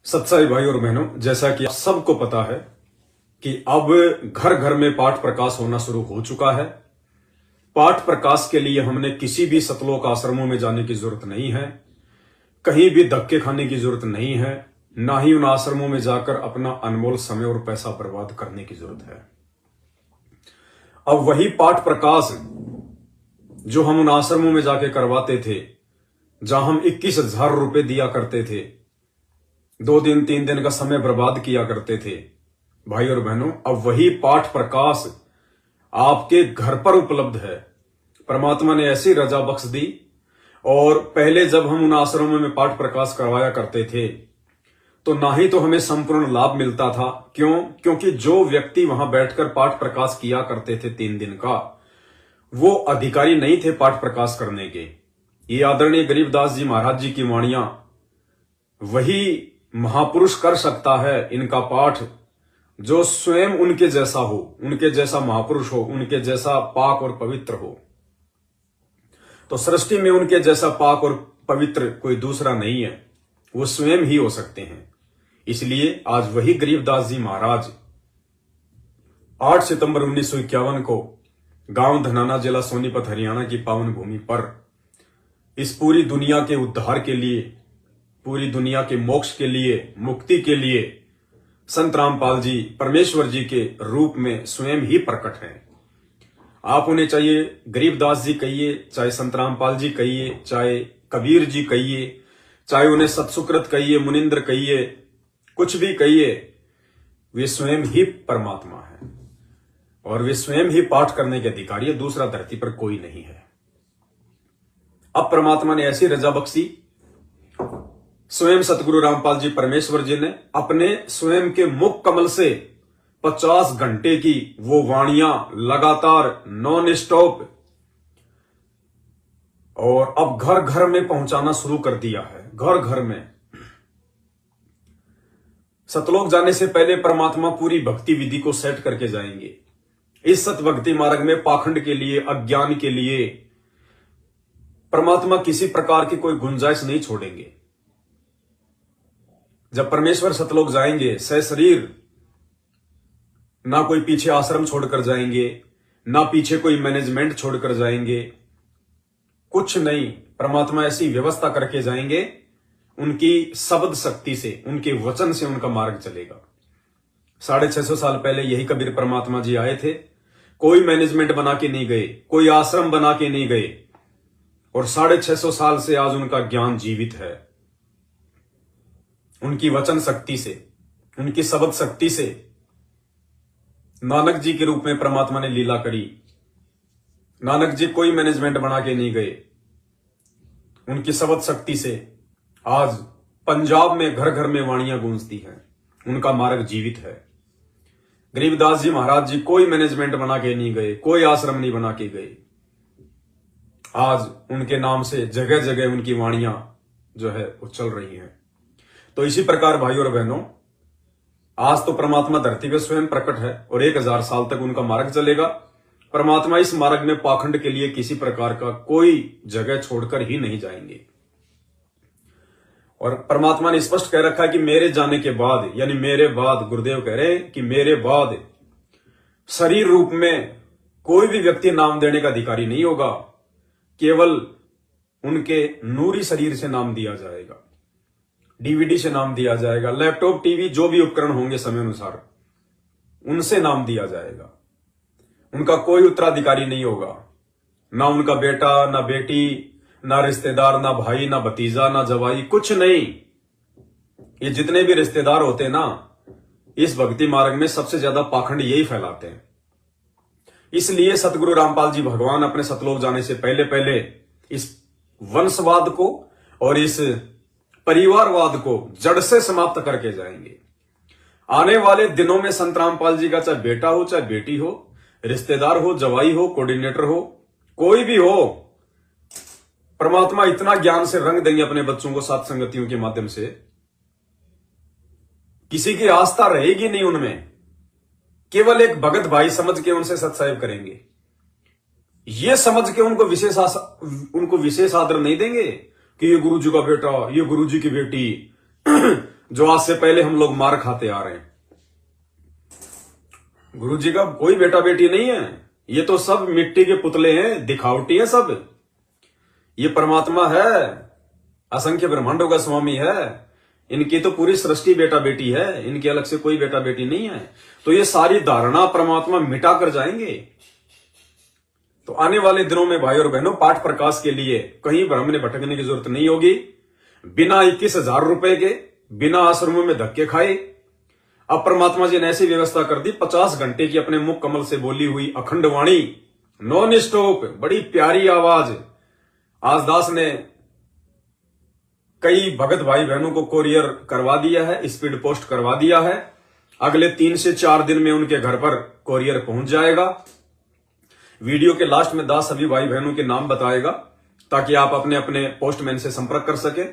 सत्साई भाई और बहनों, जैसा कि आप सबको पता है कि अब घर घर में पाठ प्रकाश होना शुरू हो चुका है। पाठ प्रकाश के लिए हमने किसी भी सतलोक आश्रमों में जाने की जरूरत नहीं है, कहीं भी धक्के खाने की जरूरत नहीं है, ना ही उन आश्रमों में जाकर अपना अनमोल समय और पैसा बर्बाद करने की जरूरत है। अब वही पाठ प्रकाश जो हम उन आश्रमों में जाके करवाते थे, जहां हम 21,000 रुपए दिया करते थे, 2 दिन 3 दिन का समय बर्बाद किया करते थे, भाई और बहनों, अब वही पाठ प्रकाश आपके घर पर उपलब्ध है। परमात्मा ने ऐसी रजा बख्श दी। और पहले जब हम उन आश्रमों में पाठ प्रकाश करवाया करते थे तो ना ही तो हमें संपूर्ण लाभ मिलता था। क्योंकि जो व्यक्ति वहां बैठकर पाठ प्रकाश किया करते थे 3 दिन का, वो अधिकारी नहीं थे पाठ प्रकाश करने के। ये आदरणीय गरीबदास जी महाराज जी की वाणियां वही महापुरुष कर सकता है इनका पाठ, जो स्वयं उनके जैसा हो, उनके जैसा महापुरुष हो, उनके जैसा पाक और पवित्र हो। तो सृष्टि में उनके जैसा पाक और पवित्र कोई दूसरा नहीं है, वो स्वयं ही हो सकते हैं। इसलिए आज वही गरीबदास जी महाराज 8 सितंबर 1951 को गांव धनाना, जिला सोनीपत, हरियाणा की पावन भूमि पर इस पूरी दुनिया के उद्धार के लिए, पूरी दुनिया के मोक्ष के लिए, मुक्ति के लिए संत रामपाल जी परमेश्वर जी के रूप में स्वयं ही प्रकट हैं। आप उन्हें चाहे गरीबदास जी कहिए, चाहे संत रामपाल जी कहिए, चाहे कबीर जी कहिए, चाहे उन्हें सतसुकृत कहिए, मुनिंद्र कहिए, कुछ भी कहिए, वे स्वयं ही परमात्मा है और वे स्वयं ही पाठ करने के अधिकारी है। दूसरा धरती पर कोई नहीं है। अब परमात्मा ने ऐसी रजा बख्शी, स्वयं सतगुरु रामपाल जी परमेश्वर जी ने अपने स्वयं के मुख कमल से 50 घंटे की वो वाणियां लगातार नॉन स्टॉप और अब घर घर में पहुंचाना शुरू कर दिया है। घर घर में सतलोक जाने से पहले परमात्मा पूरी भक्ति विधि को सेट करके जाएंगे। इस सत भक्ति मार्ग में पाखंड के लिए, अज्ञान के लिए परमात्मा किसी प्रकार की कोई गुंजाइश नहीं छोड़ेंगे। जब परमेश्वर सतलोक जाएंगे सशरीर, ना कोई पीछे आश्रम छोड़कर जाएंगे, ना पीछे कोई मैनेजमेंट छोड़कर जाएंगे, कुछ नहीं। परमात्मा ऐसी व्यवस्था करके जाएंगे, उनकी शब्द शक्ति से, उनके वचन से उनका मार्ग चलेगा। 650 साल पहले यही कबीर परमात्मा जी आए थे। कोई मैनेजमेंट बना के नहीं गए, कोई आश्रम बना के नहीं गए, और 650 साल से आज उनका ज्ञान जीवित है। उनकी वचन शक्ति से, उनकी शब्द शक्ति से नानक जी के रूप में परमात्मा ने लीला करी। नानक जी कोई मैनेजमेंट बना के नहीं गए, उनकी शब्द शक्ति से आज पंजाब में घर घर में वाणियां गूंजती हैं। उनका मार्ग जीवित है। गरीबदास जी महाराज जी कोई मैनेजमेंट बना के नहीं गए, कोई आश्रम नहीं बना के गए। आज उनके नाम से जगह जगह उनकी वाणियां जो है वो चल रही हैं। तो इसी प्रकार भाई और बहनों, आज तो परमात्मा धरती पे स्वयं प्रकट है और 1000 साल तक उनका मार्ग चलेगा। परमात्मा इस मार्ग में पाखंड के लिए किसी प्रकार का कोई जगह छोड़कर ही नहीं जाएंगे। और परमात्मा ने स्पष्ट कह रखा है कि मेरे जाने के बाद, यानी मेरे बाद, गुरुदेव कह रहे हैं कि मेरे बाद शरीर रूप में कोई भी व्यक्ति नाम देने का अधिकारी नहीं होगा। केवल उनके नूरी शरीर से नाम दिया जाएगा, डीवीडी से नाम दिया जाएगा, लैपटॉप, टीवी, जो भी उपकरण होंगे समय अनुसार, उनसे नाम दिया जाएगा। उनका कोई उत्तराधिकारी नहीं होगा, ना उनका बेटा, ना बेटी, ना रिश्तेदार, ना भाई, ना भतीजा, ना जवाई, कुछ नहीं। ये जितने भी रिश्तेदार होते हैं ना, इस भक्ति मार्ग में सबसे ज्यादा पाखंड यही फैलाते हैं। इसलिए सतगुरु रामपाल जी भगवान अपने सतलोक जाने से पहले पहले इस वंशवाद को और इस परिवारवाद को जड़ से समाप्त करके जाएंगे। आने वाले दिनों में संत रामपाल जी का चाहे बेटा हो, चाहे बेटी हो, रिश्तेदार हो, जवाई हो, कोऑर्डिनेटर हो, कोई भी हो, परमात्मा इतना ज्ञान से रंग देंगे अपने बच्चों को सात संगतियों के माध्यम से, किसी की आस्था रहेगी नहीं उनमें। केवल एक भगत भाई समझ के उनसे सत्साहिब करेंगे। ये समझ के उनको विशेष आदर नहीं देंगे कि ये गुरु जी का बेटा, ये गुरु जी की बेटी, जो आज से पहले हम लोग मार खाते आ रहे हैं। गुरु जी का कोई बेटा बेटी नहीं है, ये तो सब मिट्टी के पुतले हैं, दिखावटी है सब। ये परमात्मा है, असंख्य ब्रह्मांडों का स्वामी है, इनकी तो पूरी सृष्टि बेटा बेटी है, इनके अलग से कोई बेटा बेटी नहीं है। तो ये सारी धारणा परमात्मा मिटा कर जाएंगे। तो आने वाले दिनों में भाई और बहनों, पाठ प्रकाश के लिए कहीं भ्रम में भटकने की जरूरत नहीं होगी। बिना 21,000 रुपए के, बिना आश्रमों में धक्के खाए, अब परमात्मा जी ने ऐसी व्यवस्था कर दी, 50 घंटे की अपने मुख कमल से बोली हुई अखंड वाणी, नॉन स्टॉप, बड़ी प्यारी आवाज। आज दास ने कई भगत भाई बहनों को कोरियर करवा दिया है, स्पीड पोस्ट करवा दिया है। अगले 3 से 4 दिन में उनके घर पर कोरियर पहुंच जाएगा। वीडियो के लास्ट में दास सभी भाई बहनों के नाम बताएगा, ताकि आप अपने अपने पोस्टमैन से संपर्क कर सके,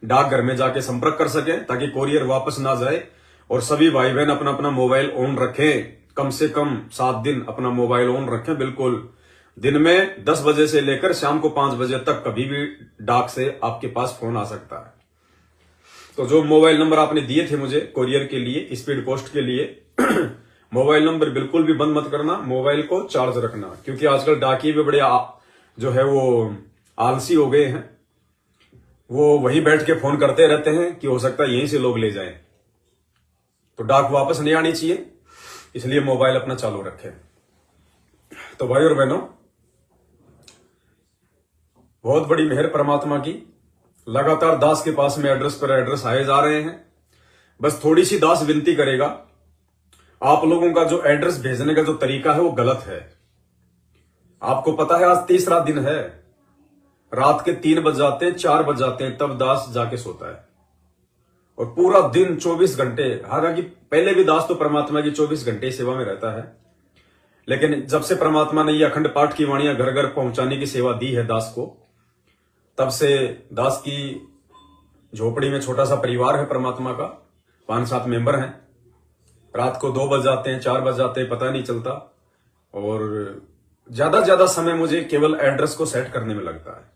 डाकघर में जाके संपर्क कर सके, ताकि कोरियर वापस ना जाए। और सभी भाई बहन अपना अपना मोबाइल ऑन रखें, कम से कम 7 दिन अपना मोबाइल ऑन रखें। बिल्कुल दिन में 10 बजे से लेकर शाम को 5 बजे तक कभी भी डाक से आपके पास फोन आ सकता है। तो जो मोबाइल नंबर आपने दिए थे मुझे कोरियर के लिए, स्पीड पोस्ट के लिए, मोबाइल नंबर बिल्कुल भी बंद मत करना, मोबाइल को चार्ज रखना, क्योंकि आजकल डाकिये भी बड़े जो है वो आलसी हो गए हैं। वो वहीं बैठ के फोन करते रहते हैं कि हो सकता है यहीं से लोग ले जाएं। तो डाक वापस नहीं आनी चाहिए, इसलिए मोबाइल अपना चालू रखें। तो भाई और बहनों, बहुत बड़ी मेहर परमात्मा की, लगातार दास के पास में एड्रेस पर एड्रेस आए जा रहे हैं। बस थोड़ी सी दास विनती करेगा, आप लोगों का जो एड्रेस भेजने का जो तरीका है वो गलत है। आपको पता है आज तीसरा दिन है, रात के 3 बज जाते हैं, 4 बज जाते हैं, तब दास जाके सोता है। और पूरा दिन 24 घंटे, हालांकि पहले भी दास तो परमात्मा की 24 घंटे सेवा में रहता है, लेकिन जब से परमात्मा ने ये अखंड पाठ की वाणियां घर घर पहुंचाने की सेवा दी है दास को, तब से दास की झोपड़ी में छोटा सा परिवार है परमात्मा का, 5-7 मेंबर हैं। रात को 2 बज जाते हैं, 4 बज जाते हैं, पता नहीं चलता। और ज्यादा समय मुझे केवल एड्रेस को सेट करने में लगता है।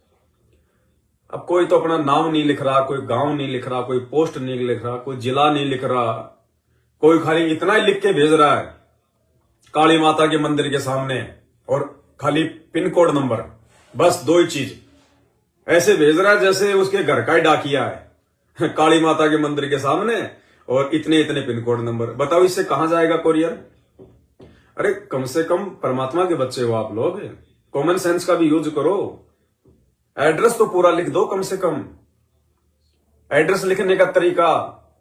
अब कोई तो अपना नाम नहीं लिख रहा, कोई गांव नहीं लिख रहा, कोई पोस्ट नहीं लिख रहा, कोई जिला नहीं लिख रहा, कोई खाली इतना ही लिख के भेज रहा है काली माता के मंदिर के सामने, और खाली पिन कोड नंबर, बस 2 ही चीज ऐसे भेज रहा है जैसे उसके घर का ही डाकिया है। काली माता के मंदिर के सामने और इतने पिन कोड नंबर। बताओ इससे कहां जाएगा कोरियर? अरे कम से कम परमात्मा के बच्चे हो आप लोग, कॉमन सेंस का भी यूज करो। एड्रेस तो पूरा लिख दो कम से कम। एड्रेस लिखने का तरीका,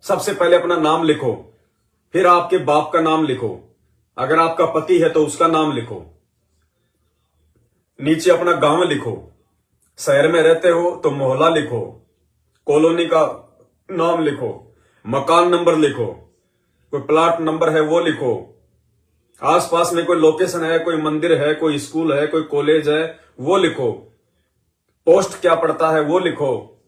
सबसे पहले अपना नाम लिखो, फिर आपके बाप का नाम लिखो, अगर आपका पति है तो उसका नाम लिखो, नीचे अपना गांव लिखो, शहर में रहते हो तो मोहल्ला लिखो, कॉलोनी का नाम लिखो, मकान नंबर लिखो, कोई प्लाट नंबर है वो लिखो, आसपास में कोई लोकेशन है, कोई मंदिर है, कोई स्कूल है, कोई कॉलेज है वो लिखो, पोस्ट क्या पड़ता है वो लिखो,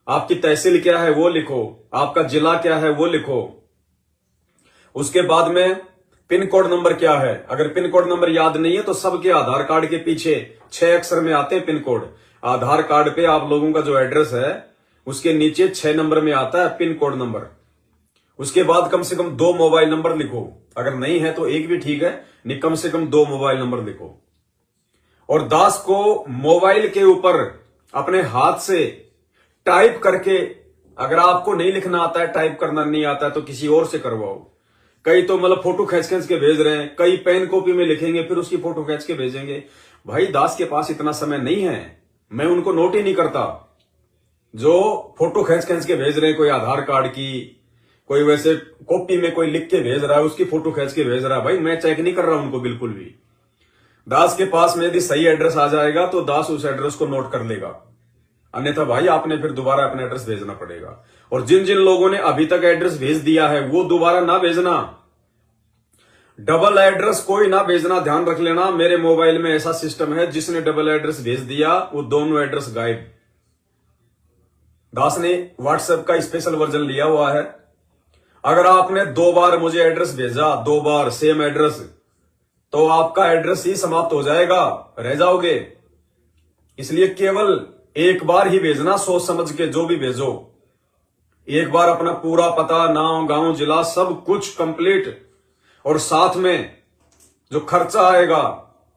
आपकी तहसील क्या है वो लिखो, आपका जिला क्या है वो लिखो। उसके बाद में पिन कोड नंबर क्या है, अगर पिन कोड नंबर याद नहीं है तो सबके आधार कार्ड के पीछे 6 अक्षर में आते हैं पिन कोड। आधार कार्ड पे आप लोगों का जो एड्रेस है उसके नीचे 6 नंबर में आता है पिन कोड नंबर। उसके बाद कम से कम 2 मोबाइल नंबर लिखो, अगर नहीं है तो 1 भी ठीक है, नहीं कम से कम 2 मोबाइल नंबर लिखो। और दास को मोबाइल के ऊपर अपने हाथ से टाइप करके, अगर आपको नहीं लिखना आता है, टाइप करना नहीं आता है तो किसी और से करवाओ। कई तो मतलब फोटो खींच के भेज रहे हैं, कई पेन कॉपी में लिखेंगे फिर उसकी फोटो खींच के भेजेंगे। भाई दास के पास इतना समय नहीं है, मैं उनको नोट ही नहीं करता। जो फोटो खींच के भेज रहे हैं, कोई आधार कार्ड की, कोई वैसे कॉपी में कोई लिख के भेज रहा है, उसकी फोटो खींच के भेज रहा है, भाई मैं चेक नहीं कर रहा उनको बिल्कुल भी। दास के पास में यदि सही एड्रेस आ जाएगा तो दास उस एड्रेस को नोट कर लेगा, अन्यथा भाई आपने फिर दोबारा अपना एड्रेस भेजना पड़ेगा। और जिन जिन लोगों ने अभी तक एड्रेस भेज दिया है वो दोबारा ना भेजना, डबल एड्रेस कोई ना भेजना, ध्यान रख लेना। मेरे मोबाइल में ऐसा सिस्टम है, जिसने डबल एड्रेस भेज दिया वो दोनों एड्रेस गायब। दास ने व्हाट्सएप का स्पेशल वर्जन लिया हुआ है, अगर आपने 2 बार मुझे एड्रेस भेजा, 2 बार सेम एड्रेस, तो आपका एड्रेस ही समाप्त हो जाएगा, रह जाओगे। इसलिए केवल 1 बार ही भेजना, सोच समझ के जो भी भेजो। एक बार अपना पूरा पता, नाम, गांव, जिला सब कुछ कंप्लीट, और साथ में जो खर्चा आएगा,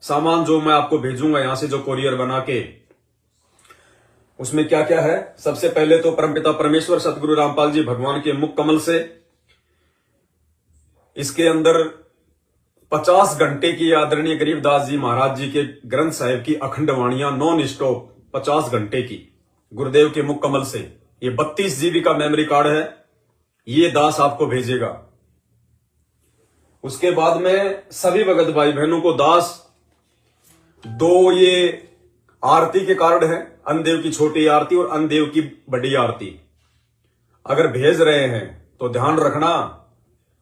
सामान जो मैं आपको भेजूंगा यहां से जो कोरियर बना के, उसमें क्या क्या है। सबसे पहले तो परमपिता परमेश्वर सतगुरु रामपाल जी भगवान के मुख कमल से इसके अंदर 50 घंटे की आदरणीय गरीबदास जी महाराज जी के ग्रंथ साहिब की अखंड वाणियां नॉन स्टॉप 50 घंटे की गुरुदेव के मुख कमल से, ये 32 जीबी का मेमोरी कार्ड है, ये दास आपको भेजेगा। उसके बाद में सभी भगत भाई बहनों को दास 2 ये आरती के कार्ड है, अन्नदेव की छोटी आरती और अन्नदेव की बड़ी आरती। अगर भेज रहे हैं तो ध्यान रखना,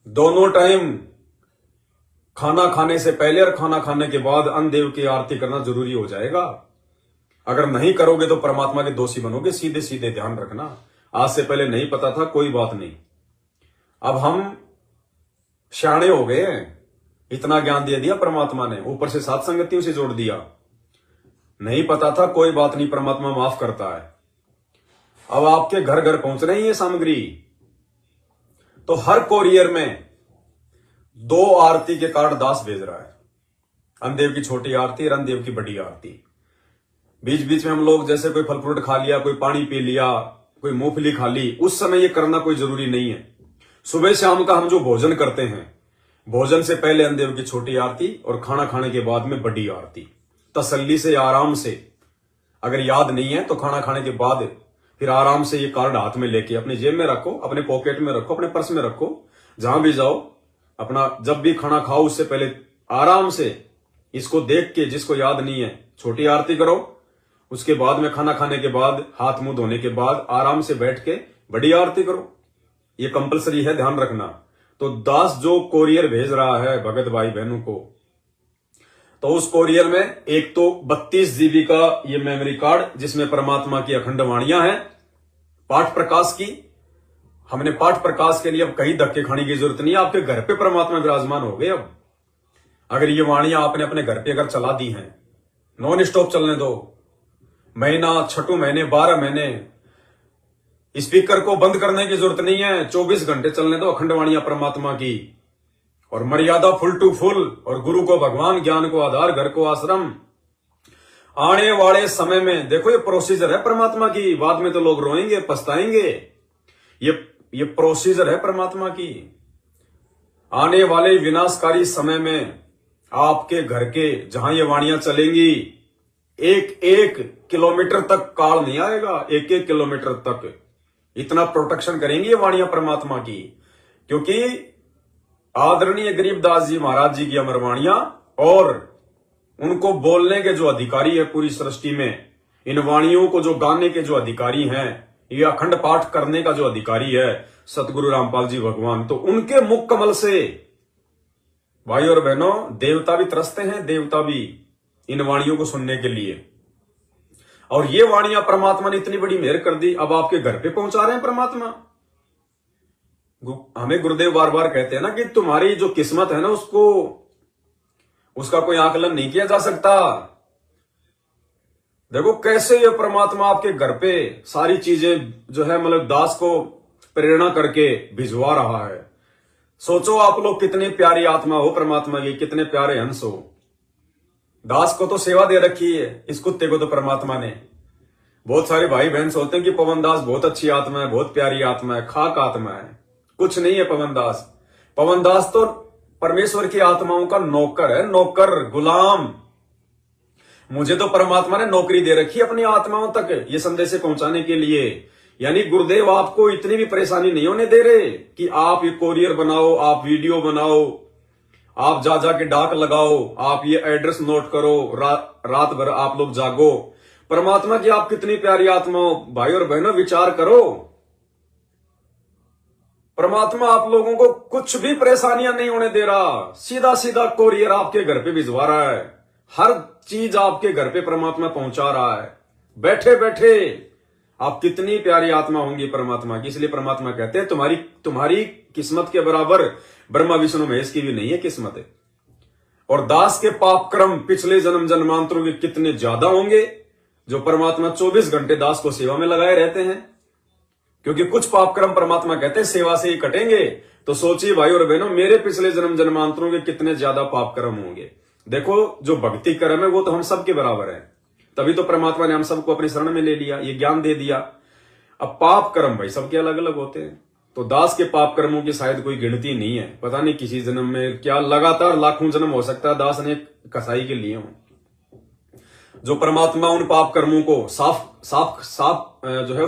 दोनों टाइम खाना खाने से पहले और खाना खाने के बाद अन्नदेव की आरती करना जरूरी हो जाएगा। अगर नहीं करोगे तो परमात्मा के दोषी बनोगे, सीधे सीधे ध्यान रखना। आज से पहले नहीं पता था, कोई बात नहीं, अब हम शाणे हो गए हैं, इतना ज्ञान दे दिया परमात्मा ने, ऊपर से सात संगतियों से जोड़ दिया। नहीं पता था, कोई बात नहीं, परमात्मा माफ करता है। अब आपके घर घर पहुंच रही है सामग्री, तो हर कोरियर में 2 आरती के कार्ड दास भेज रहा है, अन्नदेव की छोटी आरती और अन्नदेव की बड़ी आरती। बीच बीच में हम लोग जैसे कोई फल फ्रूट खा लिया, कोई पानी पी लिया, कोई मूंगफली खा ली, उस समय ये करना कोई जरूरी नहीं है। सुबह शाम का हम जो भोजन करते हैं, भोजन से पहले अन्नदेव की छोटी आरती और खाना खाने के बाद में बड़ी आरती, तसल्ली से, आराम से। अगर याद नहीं है तो खाना खाने के बाद फिर आराम से ये कार्ड हाथ में लेके अपने जेब में रखो, अपने पॉकेट में रखो, अपने पर्स में रखो, जहां भी जाओ, अपना जब भी खाना खाओ उससे पहले आराम से इसको देख के, जिसको याद नहीं है, छोटी आरती करो। उसके बाद में खाना खाने के बाद, हाथ मुंह धोने के बाद आराम से बैठ के बड़ी आरती करो। ये कंपलसरी है, ध्यान रखना। तो दास जो कोरियर भेज रहा है भगत भाई बहनों को, तो उस कोरियर में एक तो 32 जीबी का ये मेमोरी कार्ड, जिसमें परमात्मा की अखंड वाणियां हैं पाठ प्रकाश की। हमने पाठ प्रकाश के लिए अब कहीं धक्के खाने की जरूरत नहीं है, आपके घर पे परमात्मा विराजमान हो गए। अब अगर ये वाणियां आपने अपने घर पे अगर चला दी हैं, नॉन स्टॉप चलने दो, महीना, 6 महीने, 12 महीने, स्पीकर को बंद करने की जरूरत नहीं है, 24 घंटे चलने दो अखंड वाणियां परमात्मा की। और मर्यादा फुल टू फुल, और गुरु को भगवान, ज्ञान को आधार, घर को आश्रम। आने वाले समय में देखो ये प्रोसीजर है परमात्मा की, बाद में तो लोग रोएंगे, पछताएंगे। ये प्रोसीजर है परमात्मा की। आने वाले विनाशकारी समय में आपके घर के जहां ये वाणियां चलेंगी, 1-1 किलोमीटर तक काल नहीं आएगा, 1-1 किलोमीटर तक इतना प्रोटेक्शन करेंगी ये वाणियां परमात्मा की। क्योंकि आदरणीय गरीबदास जी महाराज जी की अमर वाणियां, और उनको बोलने के जो अधिकारी है पूरी सृष्टि में, इन वाणियों को जो गाने के जो अधिकारी हैं, ये अखंड पाठ करने का जो अधिकारी है सतगुरु रामपाल जी भगवान, तो उनके मुख कमल से भाई और बहनों देवता भी तरसते हैं, देवता भी इन वाणियों को सुनने के लिए। और ये वाणियां परमात्मा ने इतनी बड़ी मेहर कर दी, अब आपके घर पे पहुंचा रहे हैं परमात्मा। हमें गुरुदेव बार बार कहते हैं ना कि तुम्हारी जो किस्मत है ना, उसका कोई आकलन नहीं किया जा सकता। देखो कैसे ये परमात्मा आपके घर पे सारी चीजें जो है मतलब दास को प्रेरणा करके भिजवा रहा है। सोचो आप लोग कितनी प्यारी आत्मा हो परमात्मा की, कितने प्यारे हंस हो। दास को तो सेवा दे रखी है, इस कुत्ते को तो परमात्मा ने। बहुत सारे भाई बहन सोचते हैं कि पवन दास बहुत अच्छी आत्मा है, बहुत प्यारी आत्मा है, खाक आत्मा है। कुछ नहीं है पवन दास। पवन दास तो परमेश्वर की आत्माओं का नौकर है, नौकर, गुलाम। मुझे तो परमात्मा ने नौकरी दे रखी है अपनी आत्माओं तक ये संदेश पहुंचाने के लिए। यानी गुरुदेव आपको इतनी भी परेशानी नहीं होने दे रहे कि आप ये कोरियर बनाओ, आप वीडियो बनाओ, आप जा जाके डाक लगाओ, आप ये एड्रेस नोट करो, रात भर आप लोग जागो। परमात्मा की आप कितनी प्यारी आत्मा हो भाई और बहनों, विचार करो। परमात्मा आप लोगों को कुछ भी परेशानियां नहीं होने दे रहा, सीधा सीधा कोरियर आपके घर पे भिजवा रहा है। हर चीज आपके घर पे परमात्मा पहुंचा रहा है बैठे बैठे। आप कितनी प्यारी आत्मा होंगी परमात्मा की। इसलिए परमात्मा कहते हैं तुम्हारी किस्मत के बराबर ब्रह्मा विष्णु महेश की भी नहीं है किस्मत। और दास के पाप क्रम पिछले जन्म जन्मांतरों के कितने ज्यादा होंगे, जो परमात्मा 24 घंटे दास को सेवा में लगाए रहते हैं। क्योंकि कुछ पाप कर्म परमात्मा कहते हैं सेवा से ही कटेंगे। तो सोचिए भाई और बहनों, मेरे पिछले जन्म जन्मांतरों के कितने ज्यादा पाप कर्म होंगे। देखो जो भक्ति कर्म है वो तो हम सबके बराबर है, तभी तो परमात्मा ने हम सबको अपनी शरण में ले लिया, ये ज्ञान दे दिया। अब पाप कर्म भाई सबके अलग अलग होते हैं। तो दास के पाप कर्मों की शायद कोई गिनती नहीं है, पता नहीं किसी जन्म में क्या लगातार लाखों जन्म हो सकता है दास ने कसाई के लिए हो, जो परमात्मा उन पाप कर्मों को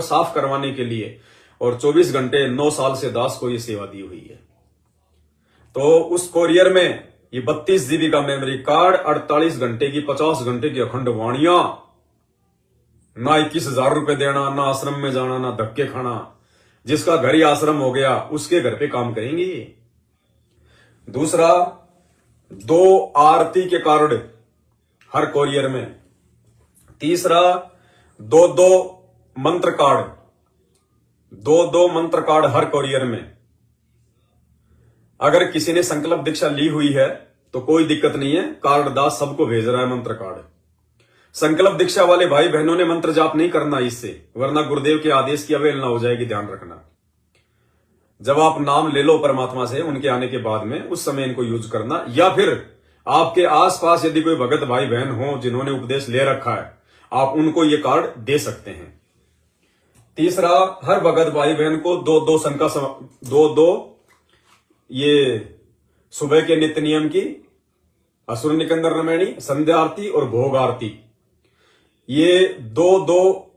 साफ करवाने के लिए और 24 घंटे 9 साल से दास को ये सेवा दी हुई है। तो उस कोरियर में ये 32 जीबी का मेमोरी कार्ड, 48 घंटे की 50 घंटे की अखंड वाणियां, ना 21,000 रुपए देना, ना आश्रम में जाना, ना धक्के खाना। जिसका घर ही आश्रम हो गया उसके घर पे काम करेंगे ये। दूसरा, 2 आरती के कार्ड हर कोरियर में। तीसरा, 2 मंत्र कार्ड, 2 मंत्र कार्ड हर कोरियर में। अगर किसी ने संकल्प दीक्षा ली हुई है तो कोई दिक्कत नहीं है, कार्ड दास सबको भेज रहा है मंत्र कार्ड। संकल्प दीक्षा वाले भाई बहनों ने मंत्र जाप नहीं करना इससे, वरना गुरुदेव के आदेश की अवहेलना हो जाएगी, ध्यान रखना। जब आप नाम ले लो परमात्मा से उनके आने के बाद में, उस समय इनको यूज करना। या फिर आपके आसपास यदि कोई भगत भाई बहन हो जिन्होंने उपदेश ले रखा है, आप उनको ये कार्ड दे सकते हैं। तीसरा, हर भगत भाई बहन को 2 ये सुबह के नित्य नियम की असुर निकंदर रमैणी, संध्या आरती और भोग आरती, ये 2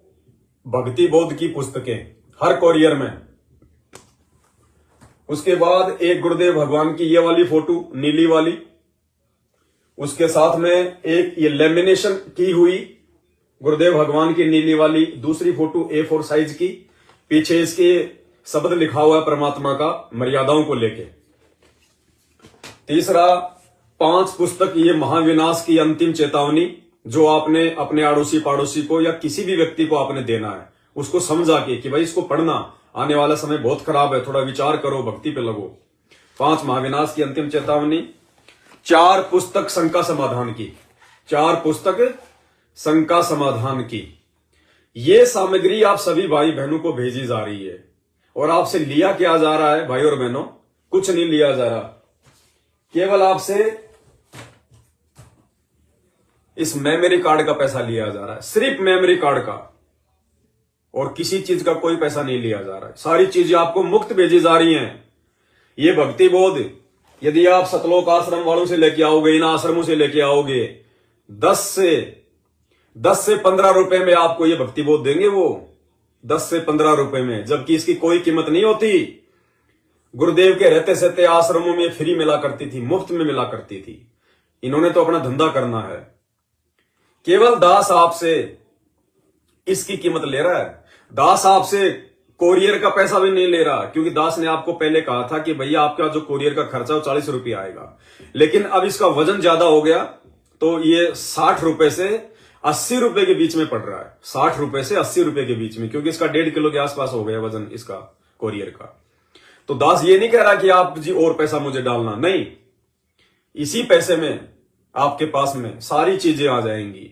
भक्ति बोध की पुस्तकें हर कोरियर में। उसके बाद एक गुरुदेव भगवान की ये वाली फोटो नीली वाली, उसके साथ में एक ये लेमिनेशन की हुई गुरुदेव भगवान की नीली वाली दूसरी फोटो A4 साइज की, पीछे इसके शब्द लिखा हुआ है परमात्मा का मर्यादाओं को लेके। तीसरा, 5 पुस्तक ये महाविनाश की अंतिम चेतावनी, जो आपने अपने आड़ोसी पाड़ोसी को या किसी भी व्यक्ति को आपने देना है, उसको समझा के कि भाई इसको पढ़ना, आने वाला समय बहुत खराब है, थोड़ा विचार करो, भक्ति पे लगो। 5 महाविनाश की अंतिम चेतावनी। 4 पुस्तक शंका समाधान की, 4 पुस्तक शंका समाधान की। ये सामग्री आप सभी भाई बहनों को भेजी जा रही है। और आपसे लिया क्या जा रहा है भाई और बहनों? कुछ नहीं लिया जा रहा, केवल आपसे इस मेमोरी कार्ड का पैसा लिया जा रहा है, सिर्फ मेमोरी कार्ड का, और किसी चीज का कोई पैसा नहीं लिया जा रहा है। सारी चीजें आपको मुफ्त भेजी जा रही हैं। ये भक्ति बोध यदि आप सतलोक आश्रम वालों से लेके आओगे, इन आश्रमों से लेके आओगे, 10 से 15 रुपए में आपको ये भक्ति बोध देंगे वो, 10 से 15 रुपए में, जबकि इसकी कोई कीमत नहीं होती। गुरुदेव के रहते सहते आश्रमों में फ्री मिला करती थी, मुफ्त में मिला करती थी। इन्होंने तो अपना धंधा करना है। केवल दास आपसे इसकी कीमत ले रहा है। दास आपसे कोरियर का पैसा भी नहीं ले रहा, क्योंकि दास ने आपको पहले कहा था कि भैया आपका जो कोरियर का खर्चा वो 40 रुपये आएगा, लेकिन अब इसका वजन ज्यादा हो गया तो ये 60 रुपए से 80 रुपए के बीच में पड़ रहा है। 60 रुपए से 80 रुपए के बीच में, क्योंकि इसका 1.5 किलो के आसपास हो गया वजन इसका कोरियर का। तो दास ये नहीं कह रहा कि आप जी और पैसा मुझे डालना, नहीं, इसी पैसे में आपके पास में सारी चीजें आ जाएंगी।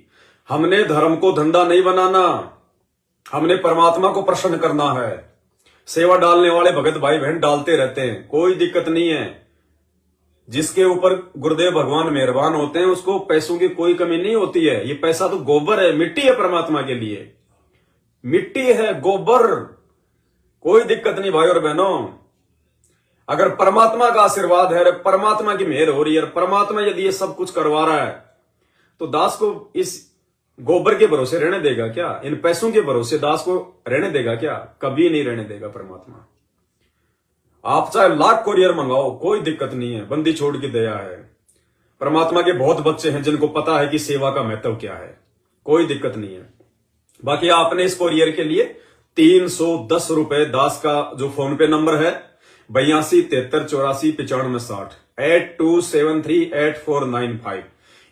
हमने धर्म को धंधा नहीं बनाना, हमने परमात्मा को प्रसन्न करना है। सेवा डालने वाले भगत भाई बहन डालते रहते हैं, कोई दिक्कत नहीं है। जिसके ऊपर गुरुदेव भगवान मेहरबान होते हैं उसको पैसों की कोई कमी नहीं होती है। ये पैसा तो गोबर है, मिट्टी है, परमात्मा के लिए मिट्टी है, गोबर, कोई दिक्कत नहीं भाई और बहनों। अगर परमात्मा का आशीर्वाद है, परमात्मा की मेहर हो रही है, परमात्मा यदि ये सब कुछ करवा रहा है, तो दास को इस गोबर के भरोसे रहने देगा क्या? इन पैसों के भरोसे दास को रहने देगा क्या? कभी नहीं रहने देगा परमात्मा। आप चाहे लाख कोरियर मंगाओ, कोई दिक्कत नहीं है, बंदी छोड़ की दया है। परमात्मा के बहुत बच्चे हैं जिनको पता है कि सेवा का महत्व क्या है, कोई दिक्कत नहीं है। बाकी आपने इस कोरियर के लिए 310 रुपए दास का जो फोन पे नंबर है 82 73 84 95 60 82738495,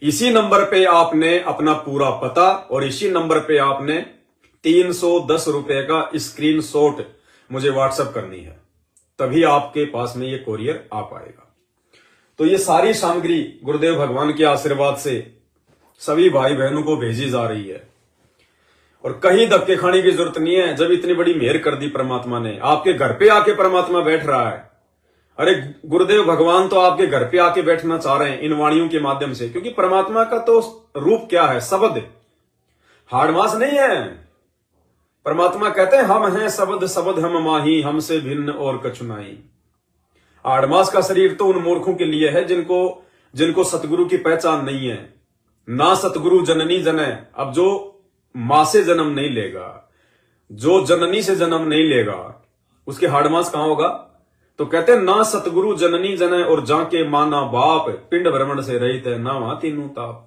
इसी नंबर पे आपने अपना पूरा पता और इसी नंबर पे आपने 310 रुपए का स्क्रीनशॉट मुझे व्हाट्सएप करनी है, तभी आपके पास में ये कोरियर आ पाएगा। तो ये सारी सामग्री गुरुदेव भगवान के आशीर्वाद से सभी भाई बहनों को भेजी जा रही है। और कहीं धक्के खाने की जरूरत नहीं है। जब इतनी बड़ी मेहर कर दी परमात्मा ने, आपके घर पे आके परमात्मा बैठ रहा है। अरे गुरुदेव भगवान तो आपके घर पे आके बैठना चाह रहे हैं इन वाणियों के माध्यम से, क्योंकि परमात्मा का तो रूप क्या है? शब्द, हाड़ मास नहीं है। परमात्मा कहते हैं हम हैं शब्द, शब्द हम माही, हमसे भिन्न और कछु नहीं। आड़मास का शरीर तो उन मूर्खों के लिए है जिनको सतगुरु की पहचान नहीं है। ना सतगुरु जननी जने, अब जो मां से जन्म नहीं लेगा, जो जननी से जन्म नहीं लेगा, उसके हाड़मास कहां होगा? तो कहते हैं ना सतगुरु जननी जने और जाके माना बाप, पिंड भ्रमण से रहित है ना वहां तीनों ताप।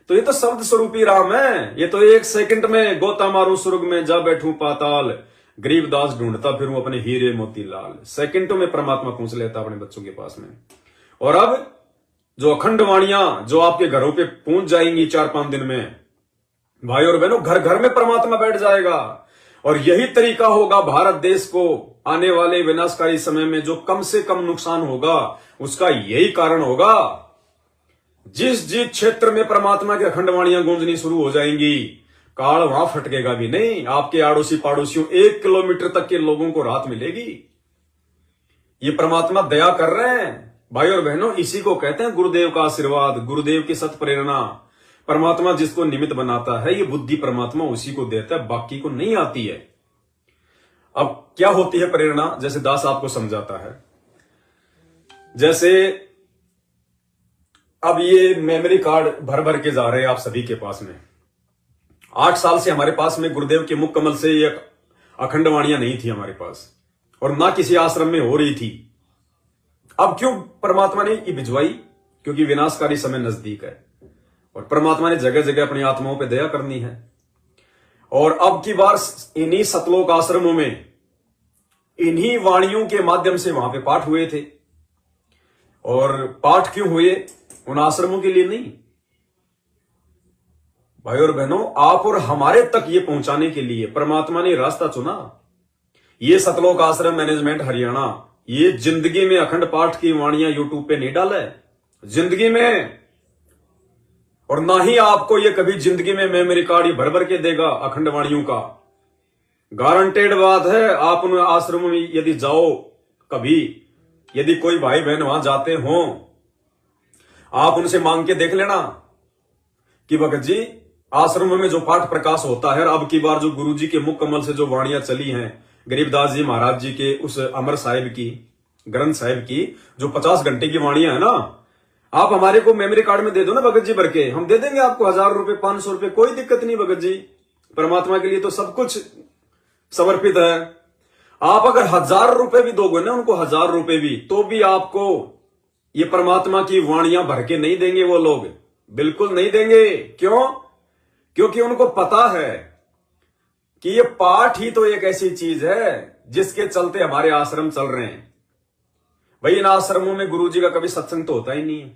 तो ये तो शब्द स्वरूपी राम है। ये तो एक सेकंड में गोता मारू स्वर्ग में, जा बैठूं पाताल, गरीबदास ढूंढता फिरूं अपने हीरे मोतीलाल। सेकंडों में परमात्मा पहुंच लेता अपने बच्चों के पास में। और अब जो अखंड वाणियां जो आपके घरों पे पहुंच जाएंगी 4-5 दिन में, भाई और बहनों, घर घर में परमात्मा बैठ जाएगा। और यही तरीका होगा भारत देश को आने वाले विनाशकारी समय में जो कम से कम नुकसान होगा, उसका यही कारण होगा। जिस जिस क्षेत्र में परमात्मा की अखंड वाणियां गूंजनी शुरू हो जाएंगी, काल वहां फटकेगा भी नहीं। आपके आड़ोसी पाड़ोसियों 1 किलोमीटर तक के लोगों को राहत मिलेगी। ये परमात्मा दया कर रहे हैं भाई और बहनों। इसी को कहते हैं गुरुदेव का आशीर्वाद, गुरुदेव की सत प्रेरणा। परमात्मा जिसको निमित्त बनाता है, ये बुद्धि परमात्मा उसी को देता है, बाकी को नहीं आती है। अब क्या होती है प्रेरणा? जैसे दास आपको समझाता है। जैसे अब ये मेमोरी कार्ड भर भर के जा रहे हैं आप सभी के पास में। 8 साल से हमारे पास में गुरुदेव के मुख कमल से ये अखंड वाणियां नहीं थी हमारे पास, और ना किसी आश्रम में हो रही थी। अब क्यों परमात्मा ने ये भिजवाई? क्योंकि विनाशकारी समय नजदीक है और परमात्मा ने जगह जगह अपनी आत्माओं पे दया करनी है। और अब की बार इन्हीं सतलोक आश्रमों में इन्हीं वाणियों के माध्यम से वहां पे पाठ हुए थे। और पाठ क्यों हुए? उन आश्रमों के लिए नहीं, भाई और बहनों, आप और हमारे तक ये पहुंचाने के लिए परमात्मा ने रास्ता चुना। ये सतलोक आश्रम मैनेजमेंट हरियाणा ये जिंदगी में अखंड पाठ की वाणियां यूट्यूब पे नहीं डाला है, जिंदगी में। और ना ही आपको ये कभी जिंदगी में मेमोरी कार्ड भर भर के देगा अखंड वाणियों का। गारंटेड बात है। आप उन आश्रमों में यदि जाओ कभी, यदि कोई भाई बहन वहां जाते हो, आप उनसे मांग के देख लेना कि भगत जी आश्रमों में जो पाठ प्रकाश होता है, और अब की बार जो गुरु जी के मुख कमल से जो वाणियां चली हैं, गरीबदास जी महाराज जी के उस अमर साहिब की, ग्रंथ साहिब की जो 50 घंटे की वाणियां है ना, आप हमारे को मेमोरी कार्ड में दे दो ना भगत जी भर के, हम दे देंगे आपको 1000 रुपए 500 रुपए, कोई दिक्कत नहीं भगत जी। परमात्मा के लिए तो सब कुछ समर्पित है। आप अगर 1000 रुपए भी दोगे ना उनको, 1000 रुपए भी, तो भी आपको ये परमात्मा की वाणियां भर के नहीं देंगे वो लोग, बिल्कुल नहीं देंगे। क्यों? क्योंकि उनको पता है कि ये पाठ ही तो एक ऐसी चीज है जिसके चलते हमारे आश्रम चल रहे हैं। भाई इन आश्रमों में गुरु जी का कभी सत्संग तो होता ही नहीं है।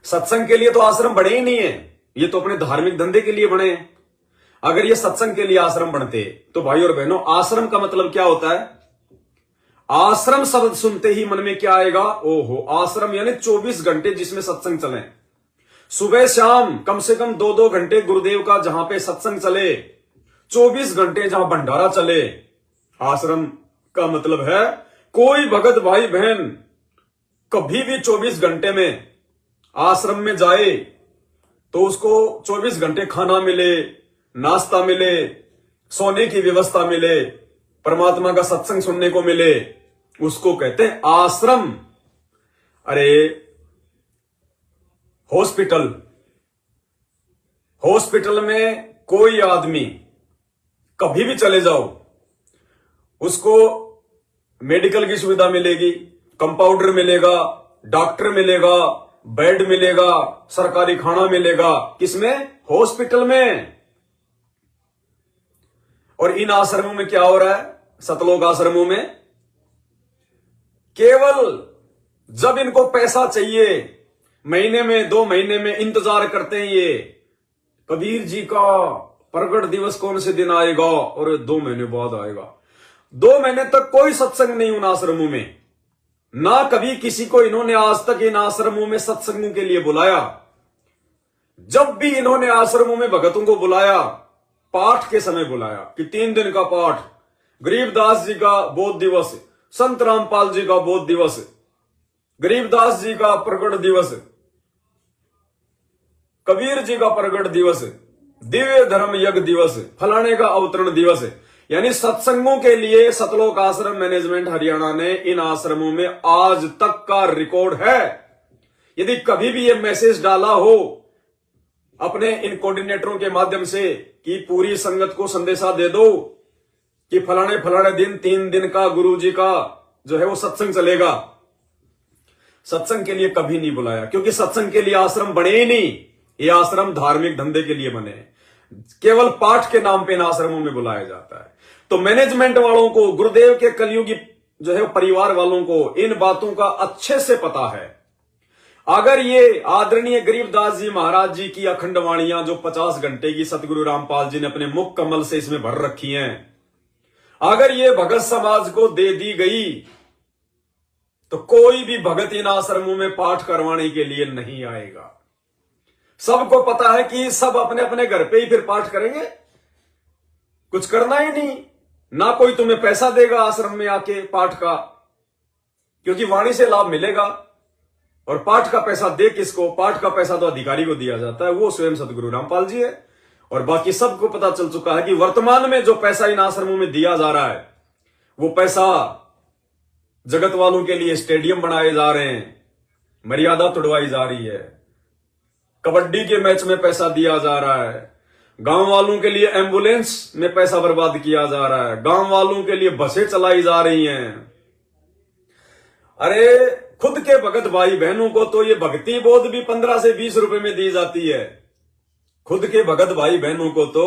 सत्संग के लिए तो आश्रम बने ही नहीं है, ये तो अपने धार्मिक धंधे के लिए बने हैं। अगर ये सत्संग के लिए आश्रम बनते तो भाई और बहनों, आश्रम का मतलब क्या होता है? आश्रम शब्द सुनते ही मन में क्या आएगा? ओहो, आश्रम यानी 24 घंटे जिसमें सत्संग चले, सुबह शाम कम से कम 2-2 घंटे गुरुदेव का जहां पे सत्संग चले, 24 घंटे जहां भंडारा चले। आश्रम का मतलब है कोई भगत भाई बहन कभी भी 24 घंटे में आश्रम में जाए तो उसको 24 घंटे खाना मिले, नाश्ता मिले, सोने की व्यवस्था मिले, परमात्मा का सत्संग सुनने को मिले, उसको कहते हैं आश्रम। अरे हॉस्पिटल में कोई आदमी कभी भी चले जाओ, उसको मेडिकल की सुविधा मिलेगी, कंपाउंडर मिलेगा, डॉक्टर मिलेगा, बेड मिलेगा, सरकारी खाना मिलेगा। किसमें? हॉस्पिटल में। और इन आश्रमों में क्या हो रहा है? सतलोक आश्रमों में केवल जब इनको पैसा चाहिए, महीने में 2 महीने में इंतजार करते हैं ये कबीर जी का प्रगट दिवस कौन से दिन आएगा, और 2 महीने बाद आएगा। 2 महीने तक कोई सत्संग नहीं उन आश्रमों में, ना कभी किसी को इन्होंने आज तक इन आश्रमों में सत्संगों के लिए बुलाया। जब भी इन्होंने आश्रमों में भगतों को बुलाया, पाठ के समय बुलाया कि 3 दिन का पाठ, गरीबदास जी का बोध दिवस, संत रामपाल जी का बोध दिवस, गरीबदास जी का प्रकट दिवस, कबीर जी का प्रकट दिवस, दिव्य धर्म यज्ञ दिवस, फलाने का अवतरण दिवस। यानी सत्संगों के लिए सतलोक आश्रम मैनेजमेंट हरियाणा ने इन आश्रमों में आज तक का रिकॉर्ड है। यदि कभी भी ये मैसेज डाला हो अपने इन कोऑर्डिनेटरों के माध्यम से कि पूरी संगत को संदेशा दे दो कि फलाने फलाने दिन 3 दिन का गुरु जी का जो है वो सत्संग चलेगा, सत्संग के लिए कभी नहीं बुलाया, क्योंकि सत्संग के लिए आश्रम बने ही नहीं। ये आश्रम धार्मिक धंधे के लिए बने, केवल पाठ के नाम पे इन आश्रमों में बुलाया जाता है। तो मैनेजमेंट वालों को, गुरुदेव के कलयुगी जो है परिवार वालों को इन बातों का अच्छे से पता है। अगर ये आदरणीय गरीबदास जी महाराज जी की अखंड वाणियां जो 50 घंटे की सतगुरु रामपाल जी ने अपने मुख कमल से इसमें भर रखी हैं, अगर ये भगत समाज को दे दी गई तो कोई भी भगत इन आश्रमों में पाठ करवाने के लिए नहीं आएगा। सबको पता है कि सब अपने अपने घर पे ही फिर पाठ करेंगे, कुछ करना ही नहीं, ना कोई तुम्हें पैसा देगा आश्रम में आके पाठ का, क्योंकि वाणी से लाभ मिलेगा। और पाठ का पैसा दे किसको? पाठ का पैसा तो अधिकारी को दिया जाता है, वो स्वयं सतगुरु रामपाल जी है। और बाकी सबको पता चल चुका है कि वर्तमान में जो पैसा इन आश्रमों में दिया जा रहा है, वो पैसा जगत वालों के लिए स्टेडियम बनाए जा रहे हैं, मर्यादा तोड़वाई जा रही है, कबड्डी के मैच में पैसा दिया जा रहा है, गांव वालों के लिए एम्बुलेंस में पैसा बर्बाद किया जा रहा है, गांव वालों के लिए बसें चलाई जा रही हैं। अरे खुद के भगत भाई बहनों को तो ये भक्ति बोध भी 15 से 20 रुपए में दी जाती है। खुद के भगत भाई बहनों को तो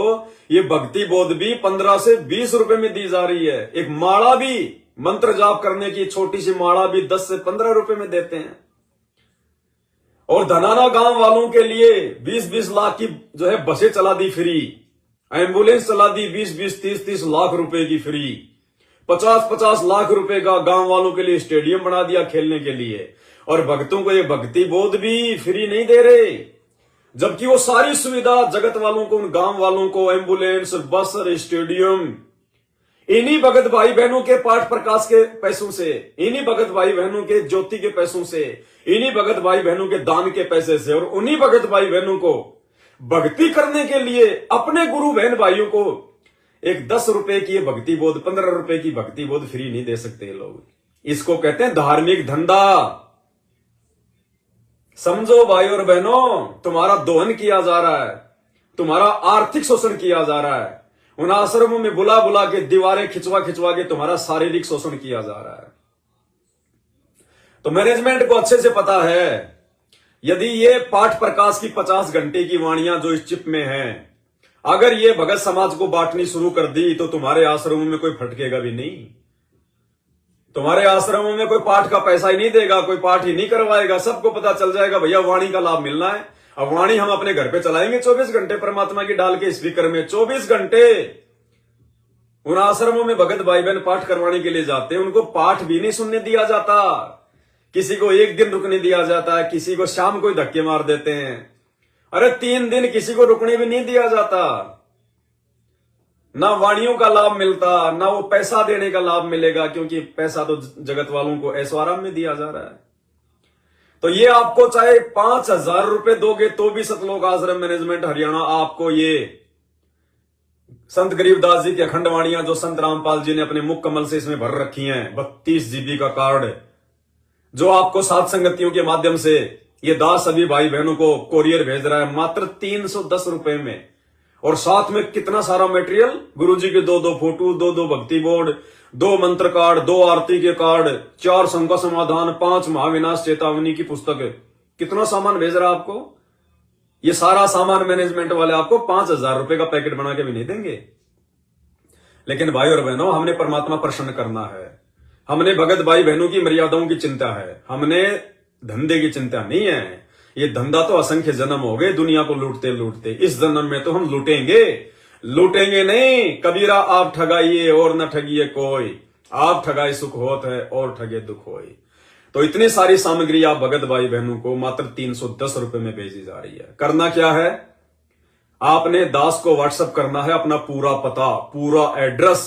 ये भक्ति बोध भी 15 से 20 रुपए में दी जा रही है। एक माला भी, मंत्र जाप करने की छोटी सी माला भी 10 से 15 रुपए में देते हैं। और धनाना गांव वालों के लिए 20-20 लाख की जो है बसें चला दी फ्री, एम्बुलेंस चला दी 20-20, 30-30 लाख रुपए की फ्री, 50-50 लाख रुपए का गांव वालों के लिए स्टेडियम बना दिया खेलने के लिए। और भक्तों को ये भक्ति बोध भी फ्री नहीं दे रहे, जबकि वो सारी सुविधा जगत वालों को, उन गांव वालों को एम्बुलेंस, बस और स्टेडियम इन्हीं भगत भाई बहनों के पाठ प्रकाश के पैसों से, इन्हीं भगत भाई बहनों के ज्योति के पैसों से, इन्हीं भगत भाई बहनों के दान के पैसे से, और उन्हीं भगत भाई बहनों को भक्ति करने के लिए अपने गुरु बहन भाइयों को एक 10 रुपए की भक्ति बोध, 15 रुपए की भक्ति बोध फ्री नहीं दे सकते ये लोग। इसको कहते हैं धार्मिक धंधा। समझो भाई और बहनों, तुम्हारा दोहन किया जा रहा है, तुम्हारा आर्थिक शोषण किया जा रहा है, उन आश्रमों में बुला बुला के दीवारें खिंचवा खिंचवा के तुम्हारा शारीरिक शोषण किया जा रहा है। तो मैनेजमेंट को अच्छे से पता है, यदि ये पाठ प्रकाश की 50 घंटे की वाणियां जो इस चिप में हैं, अगर ये भगत समाज को बांटनी शुरू कर दी तो तुम्हारे आश्रमों में कोई फटकेगा भी नहीं, तुम्हारे आश्रमों में कोई पाठ का पैसा ही नहीं देगा, कोई पाठ ही नहीं करवाएगा। सबको पता चल जाएगा भैया वाणी का लाभ मिलना है, अब वाणी हम अपने घर पे चलाएंगे 24 घंटे परमात्मा की डाल के स्पीकर में। 24 घंटे उन आश्रमों में भगत भाई बहन पाठ करवाने के लिए जाते हैं, उनको पाठ भी नहीं सुनने दिया जाता, किसी को एक दिन रुकने दिया जाता है, किसी को शाम को ही धक्के मार देते हैं। अरे 3 दिन किसी को रुकने भी नहीं दिया जाता, ना वाणियों का लाभ मिलता, ना वो पैसा देने का लाभ मिलेगा, क्योंकि पैसा तो जगत वालों को ऐशो आराम में दिया जा रहा है। तो ये आपको चाहे 5,000 रुपए दोगे तो भी सतलोक आश्रम मैनेजमेंट हरियाणा आपको ये संत गरीबदास जी की अखंड वाणियां जो संत रामपाल जी ने अपने मुख कमल से इसमें भर रखी हैं, 32 GB का कार्ड जो आपको सात संगतियों के माध्यम से ये दास सभी भाई बहनों को कोरियर भेज रहा है मात्र 310 रुपए में। और साथ में कितना सारा मटेरियल, गुरुजी के 2-2 फोटो, 2-2 भक्ति बोर्ड, 2 मंत्र कार्ड, 2 आरती के कार्ड, 4 शंका समाधान, 5 महाविनाश चेतावनी की पुस्तक, कितना सामान भेज रहा है आपको। ये सारा सामान मैनेजमेंट वाले आपको 5,000 रुपए का पैकेट बना के भी नहीं देंगे। लेकिन भाई और बहनों, हमने परमात्मा प्रसन्न करना है, हमने भगत भाई बहनों की मर्यादाओं की चिंता है, हमने धंधे की चिंता नहीं है। ये धंधा तो असंख्य जन्म हो गए दुनिया को लूटते लूटते, इस जन्म में तो हम लूटेंगे नहीं। कबीरा आप ठगाइए और न ठगिए कोई, आप ठगाए सुख होत है और ठगे दुख होई। तो इतनी सारी सामग्री आप भगत भाई बहनों को मात्र 310 रुपए में भेजी जा रही है। करना क्या है, आपने दास को व्हाट्सएप करना है अपना पूरा पता, पूरा एड्रेस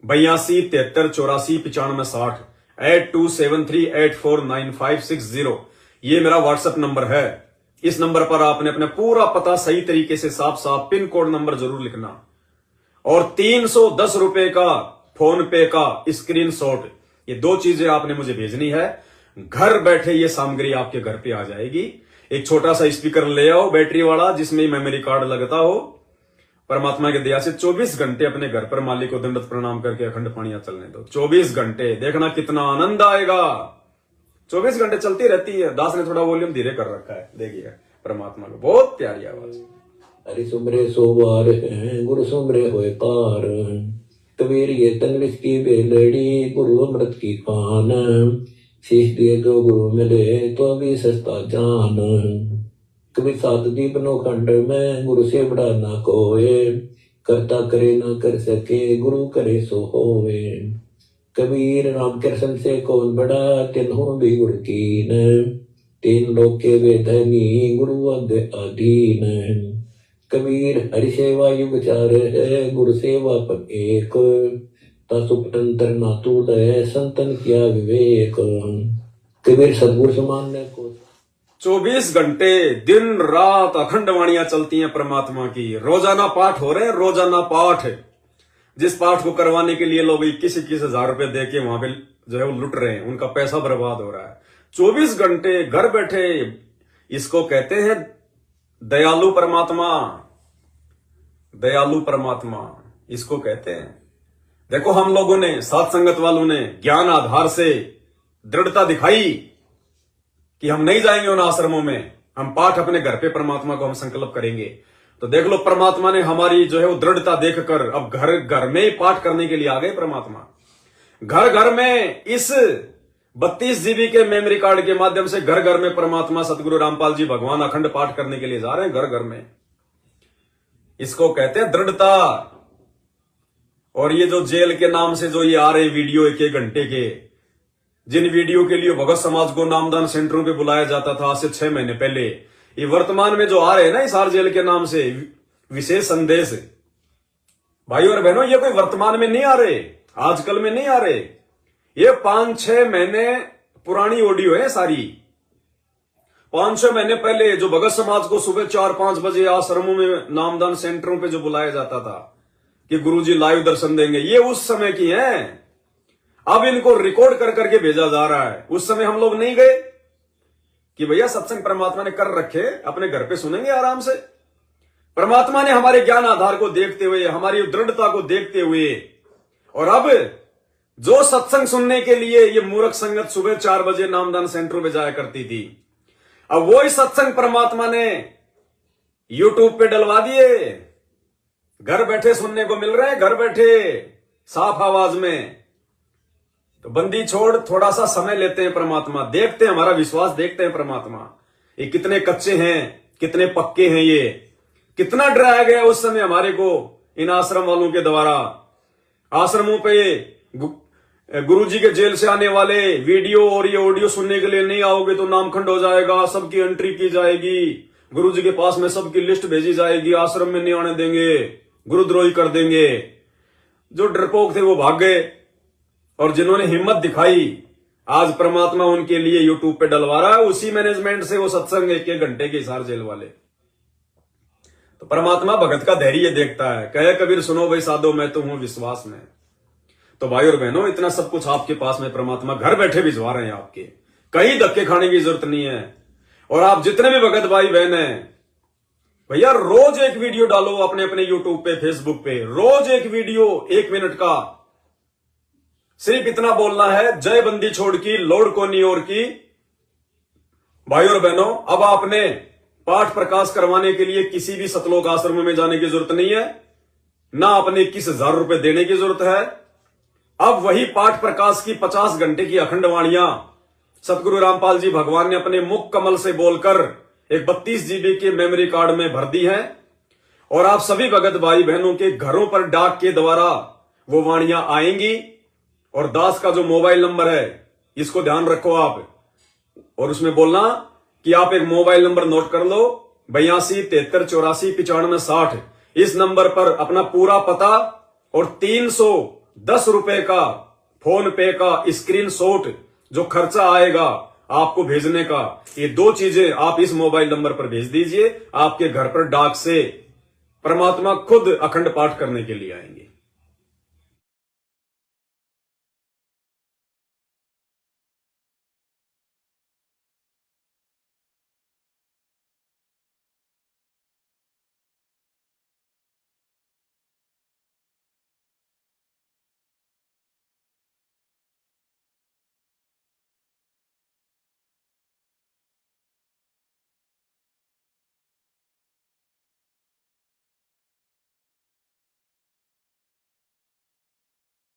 8273849560 8273849560। ये मेरा व्हाट्सएप नंबर है। इस नंबर पर आपने अपना पूरा पता सही तरीके से साफ साफ पिन कोड नंबर जरूर लिखना और 310 रुपए का फोन पे का स्क्रीनशॉट, ये 2 चीजें आपने मुझे भेजनी है। घर बैठे ये सामग्री आपके घर पे आ जाएगी। एक छोटा सा स्पीकर ले आओ बैटरी वाला जिसमें मेमोरी कार्ड लगता हो। परमात्मा की दया से 24 घंटे अपने घर पर मालिक को दंडवत प्रणाम करके अखंड पानियां चलने दो। 24 घंटे देखना कितना आनंद आएगा। 24 घंटे चलती रहती है। दास ने थोड़ा वॉल्यूम धीरे कर रखा है, देखिए परमात्मा को बहुत प्यारी आवाज। हरि सुमरे सोवार है गुरु सुमरे होए पार, कबीर ये तंगलिस की बेलड़ी गुरु अमृत की पान, शीश दिए जो गुरु मिले तो भी सस्ता जान, कभी सात दीप नो खंड में गुरु से बड़ा ना कोए, करता करे ना कर सके गुरु करे सो होवे, कबीर राम कृष्ण से कौन बड़ा तिन्हों भी गुरु कीन, 3 लोक के वेधनी गुरु अग अधीन, कबीर हरि सेवा युग चार है गुरु सेवा पग एक, तंत्र ना तूल है संतन किया विवेक, कबीर सदगुरु समान्य को 24 घंटे दिन रात अखंड वाणियां चलती हैं परमात्मा की। रोजाना पाठ हो रहे हैं, रोजाना पाठ। जिस पाठ को करवाने के लिए लोग 21-21 हजार रुपए दे के वहां पे जो है वो लुट रहे हैं, उनका पैसा बर्बाद हो रहा है। 24 घंटे घर बैठे, इसको कहते हैं दयालु परमात्मा। दयालु परमात्मा इसको कहते हैं। देखो हम लोगों ने, साथ संगत वालों ने ज्ञान आधार से दृढ़ता दिखाई कि हम नहीं जाएंगे उन आश्रमों में, हम पाठ अपने घर पे परमात्मा को हम संकल्प करेंगे। तो देख लो परमात्मा ने हमारी जो है वो दृढ़ता देखकर अब घर घर में ही पाठ करने के लिए आ गए परमात्मा। घर घर में इस 32 जीबी के मेमोरी कार्ड के माध्यम से घर घर में परमात्मा सतगुरु रामपाल जी भगवान अखंड पाठ करने के लिए जा रहे हैं घर घर में। इसको कहते हैं दृढ़ता। और ये जो जेल के नाम से जो ये आ रहे वीडियो 1-1 घंटे के, जिन वीडियो के लिए भगत समाज को नामदान सेंटरों पे बुलाया जाता था आज से 6 महीने पहले, ये वर्तमान में जो आ रहे हैं ना हिसार जेल के नाम से विशेष संदेश, भाई और बहनों ये कोई वर्तमान में नहीं आ रहे, आजकल में नहीं आ रहे, ये 5-6 महीने पुरानी ऑडियो है सारी। 5-6 महीने पहले जो भगत समाज को सुबह 4-5 बजे आश्रमों में नामदान सेंटरों पे जो बुलाया जाता था कि गुरुजी लाइव दर्शन देंगे, ये उस समय की हैं। अब इनको रिकॉर्ड कर करके भेजा जा रहा है। उस समय हम लोग नहीं गए कि भैया सत्संग परमात्मा ने कर रखे, अपने घर पे सुनेंगे आराम से। परमात्मा ने हमारे ज्ञान आधार को देखते हुए, हमारी दृढ़ता को देखते हुए, और अब जो सत्संग सुनने के लिए ये मूर्ख संगत सुबह 4 बजे नामदान सेंटरों में जाया करती थी, अब वो ही सत्संग परमात्मा ने यूट्यूब पे डलवा दिए। घर बैठे सुनने को मिल रहे हैं, घर बैठे साफ आवाज में। तो बंदी छोड़, थोड़ा सा समय लेते हैं परमात्मा, देखते हैं, हमारा विश्वास देखते हैं परमात्मा ये कितने कच्चे हैं, कितने पक्के हैं, ये कितना डराया गया उस समय हमारे को इन आश्रम वालों के द्वारा। आश्रमों पे गुरुजी के जेल से आने वाले वीडियो और ये ऑडियो सुनने के लिए नहीं आओगे तो नामखंड हो जाएगा, सबकी एंट्री की जाएगी, गुरुजी के पास में सबकी लिस्ट भेजी जाएगी, आश्रम में नहीं आने देंगे, गुरुद्रोही कर देंगे। जो डरपोक थे वो भाग गए, और जिन्होंने हिम्मत दिखाई आज परमात्मा उनके लिए यूट्यूब पे डलवा रहा है। उसी मैनेजमेंट से वो सत्संग 1-1 घंटे के हिसार जेल वाले। तो परमात्मा भगत का धैर्य देखता है। कहे कबीर सुनो भाई साधो मैं तो हूं विश्वास में। तो भाई और बहनों इतना सब कुछ आपके पास में परमात्मा घर बैठे भिजवा रहे हैं आपके, कहीं धक्के खाने की जरूरत नहीं है। और आप जितने भी भगत भाई बहन हैं भैया रोज एक वीडियो डालो अपने अपने यूट्यूब पे, फेसबुक पे, रोज एक वीडियो 1 मिनट का। सिर्फ इतना बोलना है, जय बंदी छोड़ की लोड़ को नहीं और की। भाई और बहनों अब आपने पाठ प्रकाश करवाने के लिए किसी भी सतलोक आश्रम में जाने की जरूरत नहीं है, ना अपने 21,000 रुपए देने की जरूरत है। अब वही पाठ प्रकाश की 50 घंटे की अखंड वाणियां सतगुरु रामपाल जी भगवान ने अपने मुख कमल से बोलकर एक 32 जीबी के मेमोरी कार्ड में भर दी है। और आप सभी भगत भाई बहनों के घरों पर डाक के द्वारा वो वाणियां आएंगी। और दास का जो मोबाइल नंबर है इसको ध्यान रखो आप, और उसमें बोलना कि आप एक मोबाइल नंबर नोट कर लो 82 73 84 95 60। इस नंबर पर अपना पूरा पता और 310 रुपए का फोन पे का स्क्रीनशॉट जो खर्चा आएगा आपको भेजने का, ये 2 चीजें आप इस मोबाइल नंबर पर भेज दीजिए। आपके घर पर डाक से परमात्मा खुद अखंड पाठ करने के लिए आएंगे।